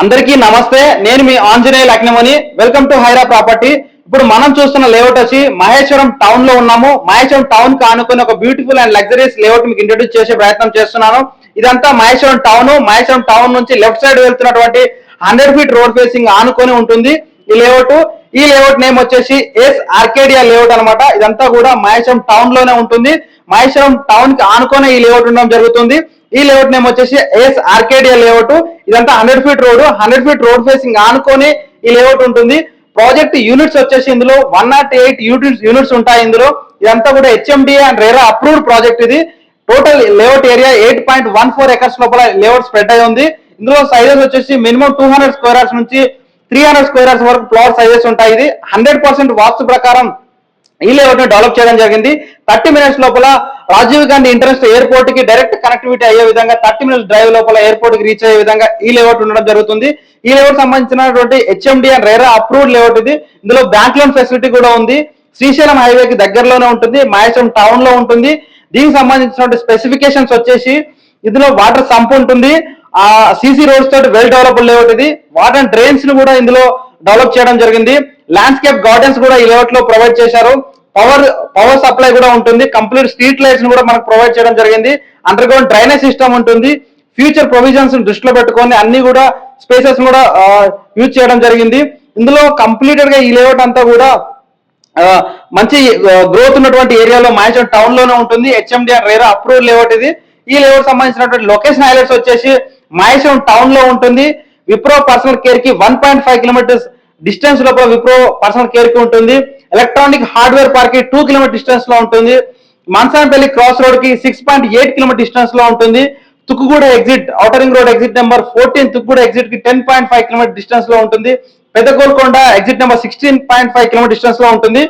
అందరికీ నమస్తే. నేను మీ ఆంజనేయ లక్నమని. వెల్కమ్ టు హైరా ప్రాపర్టీ. ఇప్పుడు మనం చూస్తున్న లేఅవుట్ వచ్చి మహేశ్వరం టౌన్ లో ఉన్నాము. మహేశ్వరం టౌన్ కి ఆనుకుని ఒక బ్యూటిఫుల్ అండ్ లగ్జరీస్ లేఅవుట్ మీకు ఇంట్రొడ్యూస్ చేసే ప్రయత్నం చేస్తున్నాను. ఇదంతా మహేశ్వరం టౌన్. మహేశ్వరం టౌన్ నుంచి లెఫ్ట్ సైడ్ వెళ్తున్నటువంటి 100 ఫీట్ రోడ్ ఫేసింగ్ ఆనుకొని ఉంటుంది ఈ లేఅవుట్. ఈ లేఅవుట్ నేమ్ వచ్చేసి ఎస్ ఆర్కేడియా లేఅవుట్ అనమాట. ఇదంతా కూడా మహేశ్వరం టౌన్ లోనే ఉంటుంది. మహేశ్వరం టౌన్ కి ఆనుకొని ఈ లేఅవుట్ ఉండడం జరుగుతుంది. ఈ లేఅవుట్ నేమ్ వచ్చేసి ఎస్ ఆర్కేడియా లేఅవుట్. ఇదంతా 100 ఫీట్ రోడ్ ఫేసింగ్ ఆనుకొని ఈ లేఅవుట్ ఉంటుంది. ప్రాజెక్ట్ యూనిట్స్ వచ్చేసి ఇందులో 108 యూనిట్స్ ఉంటాయి ఇందులో. ఇదంతా కూడా HMDA and RERA approved project ఇది. టోటల్ లేఅవుట్ ఏరియా 8.14 ఎకర్స్ లోపల లేఅవుట్ స్ప్రెడ్ అయి ఉంది. ఇందులో సైజెస్ వచ్చేసి మినిమం 200 స్క్వేర్ యార్డ్స్ నుంచి 300 స్క్వేర్ యార్డ్స్ వరకు ప్లాట్ సైజెస్ ఉంటాయి. ఇది 100% వాస్తు ప్రకారం ఈ లేఅవుట్ ని డెవలప్ చేయడం జరిగింది. 30 మినిట్స్ లోపల రాజీవ్ గాంధీ ఇంటర్నేషనల్ ఎయిర్పోర్ట్ కి డైరెక్ట్ కనెక్టివిటీ అయ్యే విధంగా 30 మినిట్స్ డ్రైవ్ లోపల ఎయిర్పోర్ట్ కి రీచ్ అయ్యే విధంగా ఈ లేఅవుట్ ఉండడం జరుగుతుంది. ఈ లేఅవుట్ సంబంధించినటువంటి HMD and RERA approved layout ఇది. ఇందులో బ్యాంక్ లోన్ ఫెసిలిటీ కూడా ఉంది. శ్రీశైలం హైవేకి దగ్గరలోనే ఉంటుంది. మహేశ్వరం టౌన్ లో ఉంటుంది. దీనికి సంబంధించినటువంటి స్పెసిఫికేషన్స్ వచ్చేసి ఇందులో వాటర్ సంప్ ఉంటుంది. ఆ సిసి రోడ్స్ తోటి వెల్ డెవలప్డ్ లేఅవుట్ ఇది. వాటర్ అండ్ డ్రైన్స్ ను కూడా ఇందులో డెవలప్ చేయడం జరిగింది. ల్యాండ్స్కేప్ గార్డెన్స్ కూడా ఈ లేఅవుట్ లో ప్రొవైడ్ చేశారు. పవర్ సప్లై కూడా ఉంటుంది. కంప్లీట్ స్ట్రీట్ లైట్స్ కూడా మనకు ప్రొవైడ్ చేయడం జరిగింది. అండర్ గ్రౌండ్ డ్రైనేజ్ సిస్టమ్ ఉంటుంది. ఫ్యూచర్ ప్రొవిజన్స్ దృష్టిలో పెట్టుకొని అన్ని కూడా స్పేసెస్ కూడా యూజ్ చేయడం జరిగింది. ఇందులో కంప్లీటెడ్ గా ఈ లేఅవుట్ అంతా కూడా మంచి గ్రోత్ ఉన్నటువంటి ఏరియాలో మహేశ్వరం టౌన్ లోనే ఉంటుంది. HMD and RERA approved layout ఇది. ఈ లేఅవుట్ సంబంధించినటువంటి లొకేషన్ హైలైట్స్ వచ్చేసి మహేశ్వరం టౌన్ లో ఉంటుంది. విప్రో పర్సనల్ కేర్ కి 1.5 కిలోమీటర్స్ డిస్టెన్స్ లోపల విప్రో పర్సనల్ కేర్ కి ఉంటుంది. ఎలక్ట్రానిక్ హార్డ్వేర్ పార్క్ కి 2 కిలోమీటర్ డిస్టెన్స్ లో ఉంటుంది. మన్సాన్పల్లి క్రాస్ రోడ్ కి 6.8 కిలోమీటర్ డిస్టెన్స్ లో ఉంటుంది. Tukkuguda exit outer ring road exit number 14 Tukkuguda exit కి 10.5 కిలోమీటర్ డిస్టెన్స్ లో ఉంటుంది. Pedda Golconda exit number 16.5 kilometer distance లో ఉంటుంది.